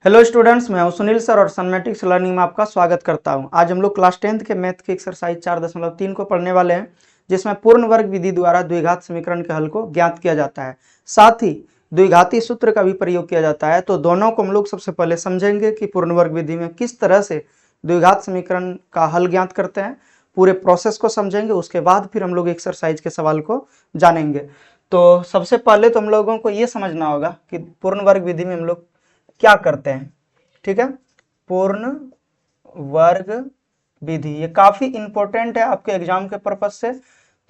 Hello students, मैं हूं Sunil sir और सनमेटिक्स लर्निंग में आपका स्वागत करता हूं। आज हम लोग क्लास 10th के मैथ की एक्सरसाइज 4.3 को पढ़ने वाले हैं, जिसमें पूर्ण वर्ग विधि द्वारा द्विघात समीकरण के हल को ज्ञात किया जाता है। साथ ही द्विघाती सूत्र का भी प्रयोग किया जाता है। तो दोनों को हम लोग सबसे पहले समझेंगे कि पूर्ण वर्ग विधि में किस तरह से द्विघात समीकरण का हल ज्ञात करते हैं, पूरे प्रोसेस को समझेंगे। उसके बाद फिर हम लोग एक्सरसाइज के सवाल को जानेंगे। तो सबसे पहले तो हम लोगों को ये समझना होगा कि पूर्ण वर्ग विधि में हम लोग क्या करते हैं। ठीक है, पूर्ण वर्ग विधि ये काफी इंपॉर्टेंट है आपके एग्जाम के पर्पज से।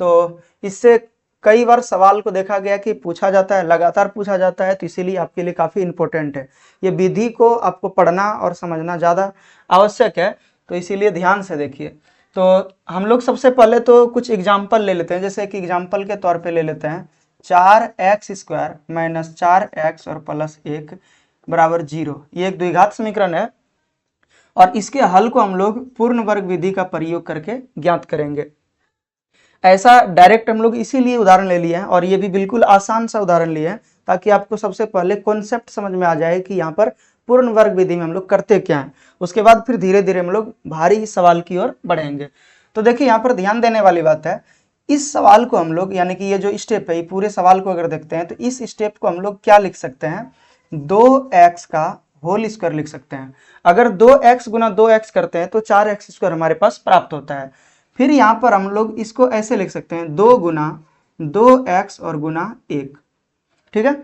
तो इससे कई बार सवाल को देखा गया कि पूछा जाता है, लगातार पूछा जाता है, तो इसीलिए आपके लिए काफी इंपॉर्टेंट है। ये विधि को आपको पढ़ना और समझना ज्यादा आवश्यक है, तो इसीलिए ध्यान से देखिए। तो हम लोग सबसे पहले तो कुछ एग्जाम्पल ले लेते हैं। जैसे कि एग्जाम्पल के तौर पे ले लेते हैं 4x² माइनस 4x और प्लस 1 बराबर 0। ये एक द्विघात समीकरण है और इसके हल को हम लोग पूर्ण वर्ग विधि का प्रयोग करके ज्ञात करेंगे। ऐसा डायरेक्ट हम लोग इसीलिए उदाहरण ले लिए हैं, और ये भी बिल्कुल आसान सा उदाहरण लिए हैं ताकि आपको सबसे पहले कॉन्सेप्ट समझ में आ जाए कि यहाँ पर पूर्ण वर्ग विधि में हम लोग करते क्या हैं। उसके बाद फिर धीरे धीरे हम लोग भारी सवाल की ओर बढ़ेंगे। तो देखिए, यहाँ पर ध्यान देने वाली बात है, इस सवाल को हम लोग यानी कि ये जो स्टेप है, पूरे सवाल को अगर देखते हैं तो इस स्टेप को हम लोग क्या लिख सकते हैं, 2x का होल स्क्वायर लिख सकते हैं। अगर 2x गुना 2x करते हैं तो 4x² हमारे पास प्राप्त होता है। फिर यहाँ पर हम लोग इसको ऐसे लिख सकते हैं, 2 गुना 2x और गुना 1। ठीक है,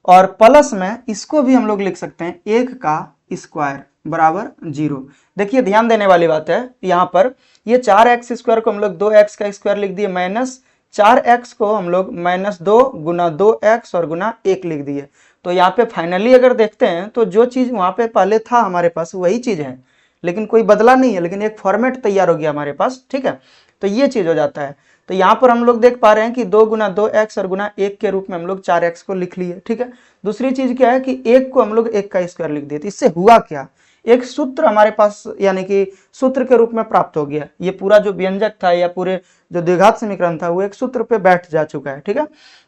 और प्लस में इसको भी हम लोग लिख सकते हैं 1 का स्क्वायर बराबर 0। देखिए, ध्यान देने वाली बात है, यहाँ पर ये 4x² को हम लोग 2x का स्क्वायर लिख दिए, माइनस 4x को हम लोग -2 गुना 2x और गुना 1 लिख दिए। तो यहाँ पे फाइनली अगर देखते हैं तो जो चीज वहां पे पहले था हमारे पास वही चीज है, लेकिन कोई बदला नहीं है, लेकिन एक फॉर्मेट तैयार हो गया हमारे पास। ठीक है, तो ये चीज हो जाता है। तो यहाँ पर हम लोग देख पा रहे हैं कि 2 गुना 2x और गुना 1 के रूप में हम लोग 4x को लिख लिए। ठीक है, दूसरी चीज क्या है कि 1 को हम लोग 1 का स्क्वायर लिख दिए। तो इससे हुआ क्या, एक सूत्र हमारे पास यानी कि सूत्र के रूप में प्राप्त हो गया। ये पूरा जो व्यंजक था या पूरे जो द्विघात समीकरण था वो एक सूत्र पे बैठ जा चुका है। ठीक है,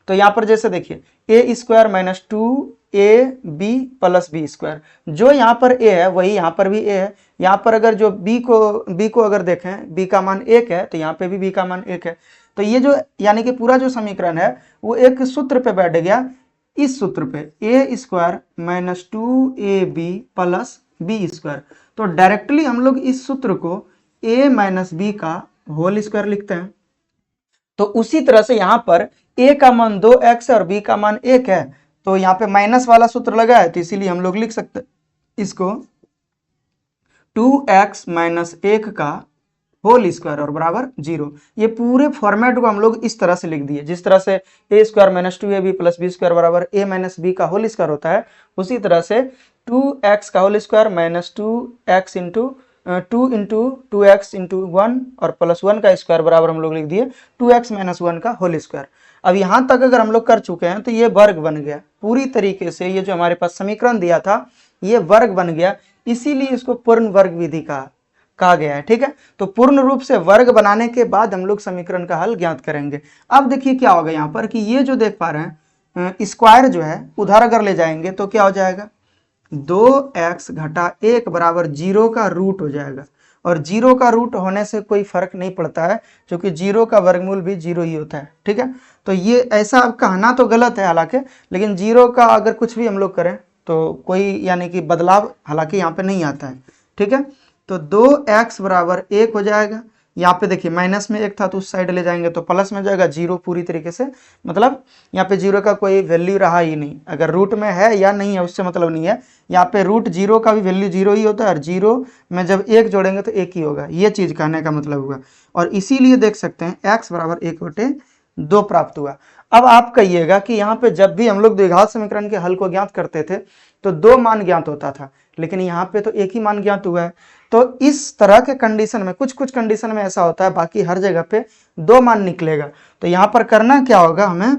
तो यहाँ पर जैसे देखिए, a² minus 2ab plus b², जो यहाँ पर a है वही यहाँ पर भी a है। यहाँ पर अगर जो b को अगर देखें, b का मान 1 है तो यहाँ पे भी b का मान 1 है। तो ये जो यानी कि पूरा जो समीकरण है वो एक सूत्र पे बैठ गया, इस सूत्र पे a² minus 2ab plus b²। तो डायरेक्टली हम लोग इस सूत्र को a माइनस b का होल स्क्वायर लिखते हैं। तो उसी तरह से यहाँ पर a का मान 2x है और b का मान 1 है, तो यहाँ पे माइनस वाला सूत्र लगा है, तो इसीलिए हम लोग लिख सकते हैं इसको 2x माइनस 1 का होल स्क्वायर और बराबर 0। ये पूरे फॉर्मेट को हम लोग इस तरह से लिख दिए, जिस तरह से a² minus 2ab plus b² बराबर a माइनस b का होल स्क्वायर होता है, उसी तरह से 2x का whole square minus 2x into 2 into 2x into 1 और प्लस 1 का स्क्वायर बराबर हम लोग लिख दिए 2x माइनस 1 का होल स्क्वायर। अब यहाँ तक अगर हम लोग कर चुके हैं तो ये वर्ग बन गया पूरी तरीके से। ये जो हमारे पास समीकरण दिया था ये वर्ग बन गया, इसीलिए इसको पूर्ण वर्ग विधि का कहा गया है। ठीक है, तो पूर्ण रूप से वर्ग बनाने के बाद हम लोग समीकरण का हल ज्ञात करेंगे। अब देखिए क्या होगा यहाँ पर कि ये जो देख पा रहे हैं स्क्वायर जो है उधर अगर ले जाएंगे तो क्या हो जाएगा, 2x घटा 1 बराबर 0 का रूट हो जाएगा। और 0 का रूट होने से कोई फर्क नहीं पड़ता है, क्योंकि 0 का वर्गमूल भी 0 ही होता है। ठीक है, तो ये ऐसा अब कहना तो गलत है हालांकि, लेकिन 0 का अगर कुछ भी हम लोग करें तो कोई यानी कि बदलाव हालांकि यहाँ पे नहीं आता है। ठीक है, तो 2x बराबर 1 हो जाएगा। यहाँ पे देखिए माइनस में 1 था तो उस साइड ले जाएंगे तो प्लस में जाएगा 0 पूरी तरीके से, मतलब यहाँ पे 0 का कोई वैल्यू रहा ही नहीं। अगर रूट में है या नहीं है उससे मतलब नहीं है, यहाँ पे रूट 0 का भी वैल्यू 0 ही होता है, और 0 में जब 1 जोड़ेंगे तो 1 ही होगा। ये चीज कहने का मतलब हुआ, और इसीलिए देख सकते हैं x बराबर 1/2 प्राप्त हुआ। अब आप कहिएगा कि यहाँ पे जब भी हम लोग द्विघात समीकरण के हल को ज्ञात करते थे तो 2 मान ज्ञात होता था, लेकिन यहाँ पे तो 1 ही मान ज्ञात हुआ है। तो इस तरह के कंडीशन में कुछ कंडीशन में ऐसा होता है, बाकी हर जगह पे 2 मान निकलेगा। तो यहाँ पर करना क्या होगा हमें,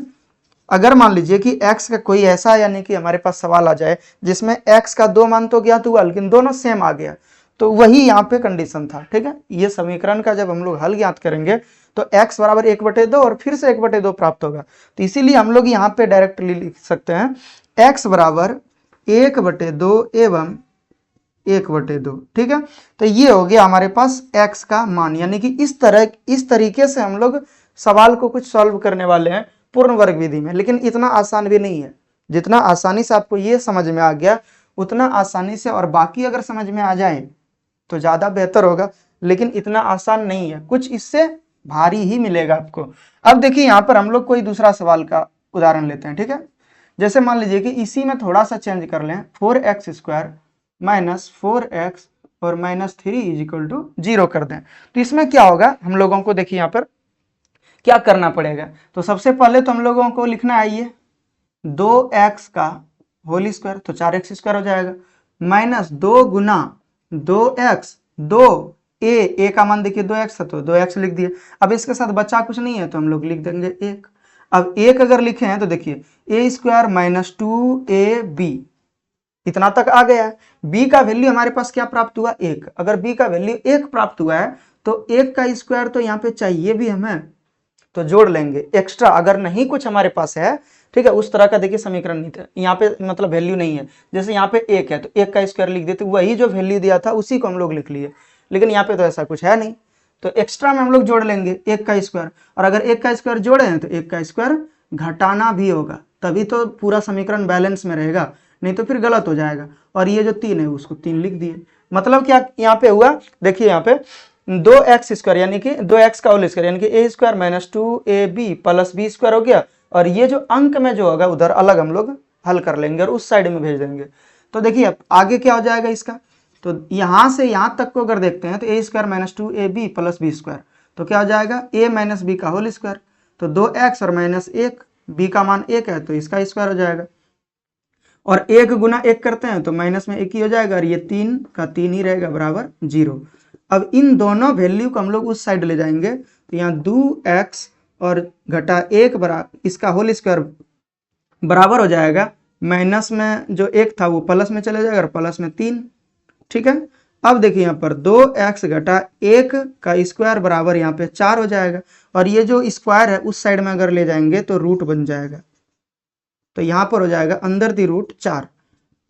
अगर मान लीजिए कि x का कोई ऐसा यानी कि हमारे पास सवाल आ जाए जिसमें x का 2 मान तो ज्ञात हुआ लेकिन दोनों सेम आ गया, तो वही यहाँ पे कंडीशन था। ठीक है, ये समीकरण का जब हम लोग हल ज्ञात करेंगे तो x बराबर 1/2 और फिर से 1/2 प्राप्त होगा। तो इसीलिए हम लोग यहाँ पे डायरेक्टली लिख सकते हैं x बराबर 1/2 एवं 1/2। ठीक है, तो ये हो गया हमारे पास x का मान। यानी कि इस तरीके से हम लोग सवाल को कुछ सॉल्व करने वाले हैं पूर्ण वर्ग विधि में। लेकिन इतना आसान भी नहीं है, जितना आसानी से आपको ये समझ में आ गया उतना आसानी से और बाकी अगर समझ में आ जाए तो ज्यादा बेहतर होगा, लेकिन इतना आसान नहीं है, कुछ इससे भारी ही मिलेगा आपको। अब देखिए यहाँ पर हम लोग कोई दूसरा सवाल का उदाहरण लेते हैं। ठीक है, जैसे मान लीजिए कि इसी में थोड़ा सा चेंज कर लें, 4x² माइनस 4x और -3 = 0 कर दें। तो इसमें क्या होगा हम लोगों को, देखिए यहाँ पर क्या करना पड़ेगा। तो सबसे पहले तो हम लोगों को लिखना है ये 2x का होल स्क्वायर, तो 4x² हो जाएगा, माइनस 2 गुना 2x, 2a का मान देखिए 2x था तो 2x लिख दिए। अब इसके साथ बचा कुछ नहीं है तो हम लोग लिख देंगे 1। अब 1 अगर लिखे हैं तो देखिए a² माइनस 2ab, इतना तक आ गया है। b का वैल्यू हमारे पास क्या प्राप्त हुआ, 1। अगर b का वैल्यू 1 प्राप्त हुआ है तो 1 का स्क्वायर तो यहाँ पे चाहिए भी हमें, तो जोड़ लेंगे एक्स्ट्रा। अगर नहीं कुछ हमारे पास है, ठीक है, उस तरह का देखिए समीकरण नहीं था यहाँ पे, मतलब वैल्यू नहीं है। जैसे यहाँ पे 1 है तो 1 का स्क्वायर लिख देते, वही जो वैल्यू दिया था उसी को हम लोग लिख लिए। लेकिन यहाँ पे तो ऐसा कुछ है नहीं, तो एक्स्ट्रा में हम लोग जोड़ लेंगे 1 का स्क्वायर। और अगर 1 का स्क्वायर जोड़े हैं तो 1 का स्क्वायर घटाना भी होगा, तभी तो पूरा समीकरण बैलेंस में रहेगा, नहीं तो फिर गलत हो जाएगा। और ये जो 3 है उसको 3 लिख दिए। मतलब क्या यहाँ पे हुआ, देखिए यहाँ पे 2x² यानी कि 2x का होल स्क्वायर यानी कि a² minus 2ab plus b² हो गया। और ये जो अंक में जो होगा उधर अलग हम लोग हल कर लेंगे और उस साइड में भेज देंगे। तो देखिए अब आगे क्या हो जाएगा इसका, तो यहां से यहां तक को अगर देखते हैं तो a² minus 2ab plus b², तो क्या हो जाएगा a माइनस b का होल स्क्वायर। तो 2x और माइनस 1, b का मान 1 है तो इसका स्क्वायर हो जाएगा। और 1 गुना 1 करते हैं तो माइनस में 1 ही हो जाएगा, और ये 3 का 3 ही रहेगा बराबर 0। अब इन दोनों वैल्यू को हम लोग उस साइड ले जाएंगे, तो यहाँ 2x और घटा 1 बराबर इसका होल स्क्वायर बराबर हो जाएगा, माइनस में जो 1 था वो प्लस में चले जाएगा और प्लस में 3। ठीक है, अब देखिए यहाँ पर 2x घटा 1 का स्क्वायर बराबर यहाँ पे 4 हो जाएगा। और ये जो स्क्वायर है उस साइड में अगर ले जाएंगे तो रूट बन जाएगा, तो यहाँ पर हो जाएगा अंदर दी रूट 4।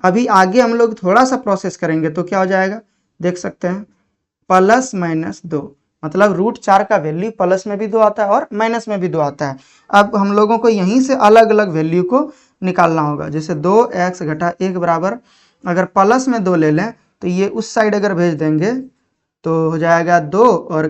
अभी आगे हम लोग थोड़ा सा प्रोसेस करेंगे तो क्या हो जाएगा, देख सकते हैं प्लस माइनस 2, मतलब रूट 4 का वैल्यू प्लस में भी 2 आता है और माइनस में भी 2 आता है। अब हम लोगों को यहीं से अलग अलग वैल्यू को निकालना होगा। जैसे 2x घटा 1 बराबर, अगर प्लस में 2 ले लें तो ये उस साइड अगर भेज देंगे तो हो जाएगा 2 और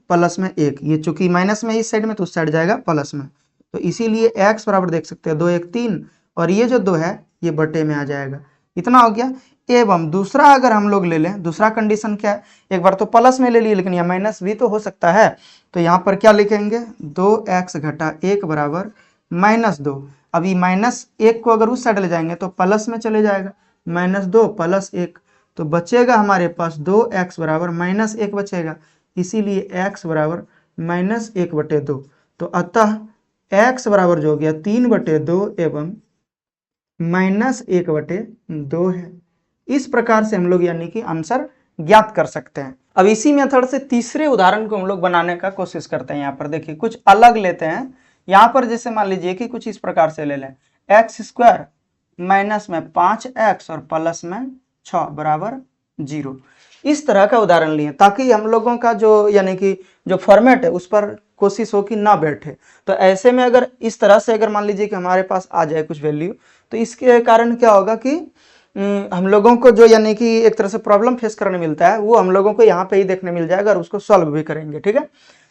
प्लस में 1, ये चूंकि माइनस में इस साइड में तो उस साइड जाएगा प्लस में, तो इसीलिए x बराबर देख सकते हैं 2 1 3, और ये जो 2 है ये बटे में आ जाएगा। इतना हो गया। एवं दूसरा अगर हम लोग ले लें, दूसरा कंडीशन क्या है, एक बार तो प्लस में ले लिए लेकिन यहाँ माइनस भी तो हो सकता है, तो यहाँ पर क्या लिखेंगे 2x घटा 1 बराबर -2। अभी -1 को अगर उस साइड ले जाएंगे तो प्लस में चले जाएगा, -2 प्लस 1, तो बचेगा हमारे पास 2x बराबर -1 बचेगा, इसीलिए x बराबर -1/2। तो अतः x बराबर जो हो गया 3/2 एवं -1/2 है। इस प्रकार से हम लोग यानी कि आंसर ज्ञात कर सकते हैं। अब इसी मेथड से तीसरे उदाहरण को हम लोग बनाने का कोशिश करते हैं। यहाँ पर देखिए कुछ अलग लेते हैं। यहाँ पर जैसे मान लीजिए कि कुछ इस प्रकार से ले लें, x² माइनस में 5x और प्लस में 6 बराबर 0। इस तरह का उदाहरण लिए ताकि हम लोगों का जो यानी कि जो फॉर्मेट है उस पर कोशिश हो कि ना बैठे। तो ऐसे में अगर इस तरह से अगर मान लीजिए कि हमारे पास आ जाए कुछ वैल्यू, तो इसके कारण क्या होगा कि हम लोगों को जो यानी कि एक तरह से प्रॉब्लम फेस करने मिलता है वो हम लोगों को यहाँ पे ही देखने मिल जाएगा और उसको सॉल्व भी करेंगे। ठीक है,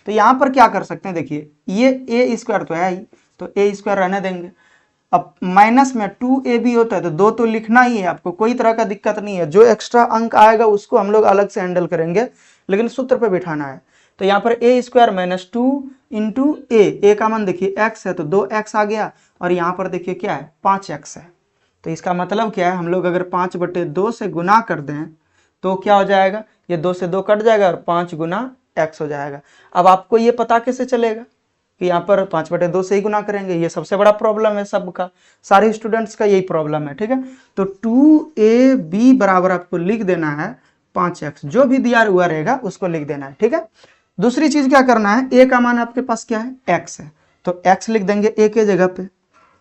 तो यहाँ पर क्या कर सकते हैं, देखिए ये a² तो है ही, तो a² रहने देंगे। अब माइनस में 2ab होता है तो 2 तो लिखना ही है, आपको कोई तरह का दिक्कत नहीं है। जो एक्स्ट्रा अंक आएगा उसको हम लोग अलग से हैंडल करेंगे, लेकिन सूत्र पे बिठाना है। तो यहाँ पर a² माइनस 2 इंटू a का मान देखिए x है तो 2x आ गया, और यहाँ पर देखिए क्या है 5x है। तो इसका मतलब क्या है, हम लोग अगर 5/2 से गुना कर दें तो क्या हो जाएगा, ये 2 से 2 कट जाएगा और 5 गुना x हो जाएगा। अब आपको ये पता कैसे चलेगा कि यहाँ पर 5/2 से ही गुना करेंगे, ये सबसे बड़ा प्रॉब्लम है सबका, सारे स्टूडेंट्स का यही प्रॉब्लम है। ठीक है, तो 2ab बराबर आपको लिख देना है 5x, जो भी दिया हुआ रहेगा उसको लिख देना है। ठीक है, दूसरी चीज क्या करना है, a का मान आपके पास क्या है x है, तो x लिख देंगे a के जगह पे,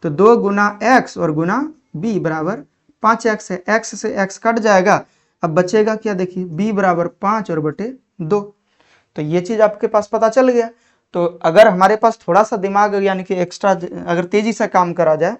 तो 2 गुना x और गुना b बराबर 5x है। x से x कट जाएगा, अब बचेगा क्या, देखिए b बराबर 5 और बटे 2। तो ये चीज आपके पास पता चल गया। तो अगर हमारे पास थोड़ा सा दिमाग यानी कि एक्स्ट्रा अगर तेजी से काम करा जाए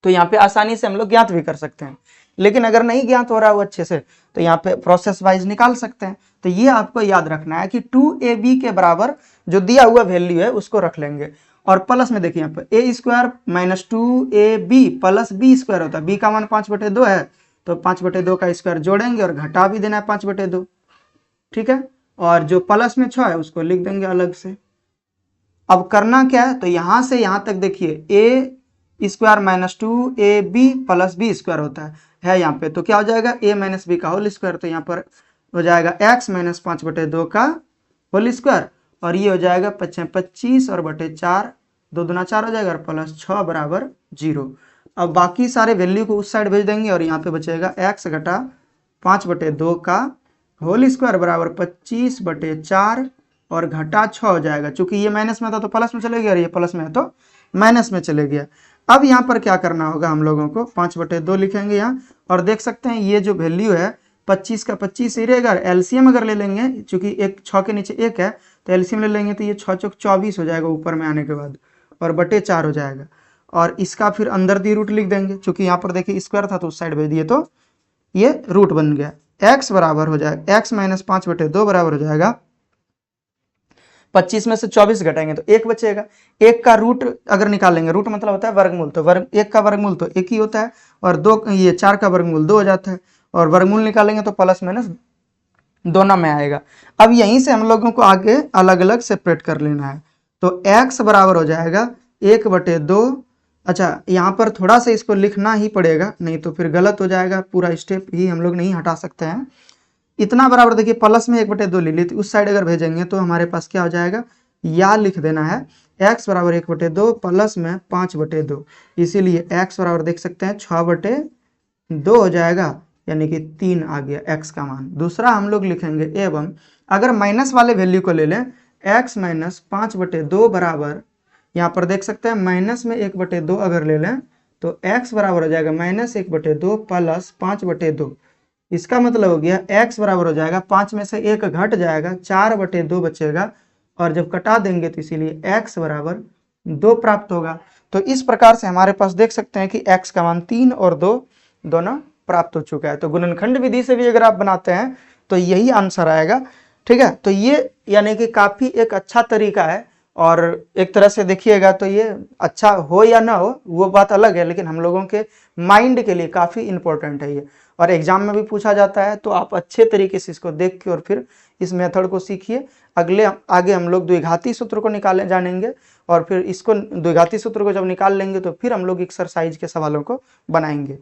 तो यहाँ पे आसानी से हम लोग ज्ञात भी कर सकते हैं। लेकिन अगर नहीं ज्ञात हो रहा है वो अच्छे से तो यहाँ पे प्रोसेस वाइज निकाल सकते हैं। तो ये आपको याद रखना है कि 2ab के बराबर जो दिया हुआ वैल्यू है उसको रख लेंगे। और प्लस में देखिए यहाँ पे a square minus 2ab plus b square होता है। b का मान 5/2 है तो 5/2 का स्क्वायर जोड़ेंगे और घटा भी देना है 5/2। ठीक है, और जो प्लस में 6 है उसको लिख देंगे अलग से। अब करना क्या है, तो यहां से यहां तक देखिए a square minus 2ab plus b square होता है यहाँ पे। तो क्या हो जाएगा, a माइनस बी का होल स्क्वायर। तो यहाँ पर हो जाएगा x माइनस 5/2 का होल स्क्वायर और ये हो जाएगा 25 और बटे 4, 2 दूना 4 हो जाएगा और प्लस 6 बराबर 0। अब बाकी सारे वैल्यू को उस साइड भेज देंगे और यहाँ पे बचेगा x घटा 5/2 का होल स्क्वायर बराबर 25/4 और घटा 6 हो जाएगा। चूंकि ये माइनस में था तो प्लस में चले गया और ये प्लस में है तो माइनस में चले गया। अब यहाँ पर क्या करना होगा, हम लोगों को 5/2 लिखेंगे यहाँ और देख सकते हैं ये जो वैल्यू है 25 का 25 ही रहेगा। एलसीएम अगर ले लेंगे, चूंकि एक 6 के नीचे 1 है तो एलसीएम ले लेंगे तो ये 6 चौक 24 हो जाएगा ऊपर में आने के बाद और बटे 4 हो जाएगा। और इसका फिर अंदर दी रूट लिख देंगे, चूंकि यहाँ पर देखिए स्क्वायर था तो उस साइड भेज दिए तो ये रूट बन गया। x बराबर हो जाएगा x माइनस 5/2 बराबर हो जाएगा 25 में से 24 घटाएंगे तो 1 बचेगा। 1 का रूट अगर निकालेंगे, रूट मतलब होता है वर्गमूल, तो 1 का वर्गमूल तो 1 ही होता है और 2 ये 4 का वर्गमूल 2 हो जाता है और वर्गमूल निकालेंगे तो प्लस माइनस दोनों में आएगा। अब यहीं से हम लोगों को आगे अलग अलग सेपरेट कर लेना है। तो x बराबर हो जाएगा 1/2। अच्छा, यहाँ पर थोड़ा सा इसको लिखना ही पड़ेगा नहीं तो फिर गलत हो जाएगा, पूरा स्टेप ही हम लोग नहीं हटा सकते हैं। इतना बराबर देखिए प्लस में 1/2 ले ली तो उस साइड अगर भेजेंगे तो हमारे पास क्या हो जाएगा, या लिख देना है x बराबर 1/2 प्लस में 5/2। इसीलिए x बराबर देख सकते हैं 6/2 हो जाएगा, यानी कि 3 आ गया x का मान। दूसरा हम लोग लिखेंगे एवं अगर माइनस वाले वैल्यू को ले लें x माइनस 5/2 बराबर, यहाँ पर देख सकते हैं माइनस में 1/2 अगर ले लें तो x बराबर हो जाएगा माइनस 1/2 प्लस 5/2। इसका मतलब हो गया x बराबर हो जाएगा 5 में से 1 घट जाएगा 4/2 बचेगा और जब कटा देंगे तो इसीलिए x बराबर 2 प्राप्त होगा। तो इस प्रकार से हमारे पास देख सकते हैं कि x का मान 3 और 2 दोनों प्राप्त हो चुका है। तो गुणनखंड विधि से भी अगर आप बनाते हैं तो यही आंसर आएगा। ठीक है, तो ये यानी कि काफी एक अच्छा तरीका है और एक तरह से देखिएगा तो ये अच्छा हो या ना हो वो बात अलग है, लेकिन हम लोगों के माइंड के लिए काफ़ी इंपॉर्टेंट है ये और एग्जाम में भी पूछा जाता है। तो आप अच्छे तरीके से इसको देख के और फिर इस मेथड को सीखिए। आगे हम लोग द्विघाती सूत्र को निकालने जानेंगे और फिर इसको द्विघाती सूत्र को जब निकाल लेंगे तो फिर हम लोग एक्सरसाइज के सवालों को बनाएंगे।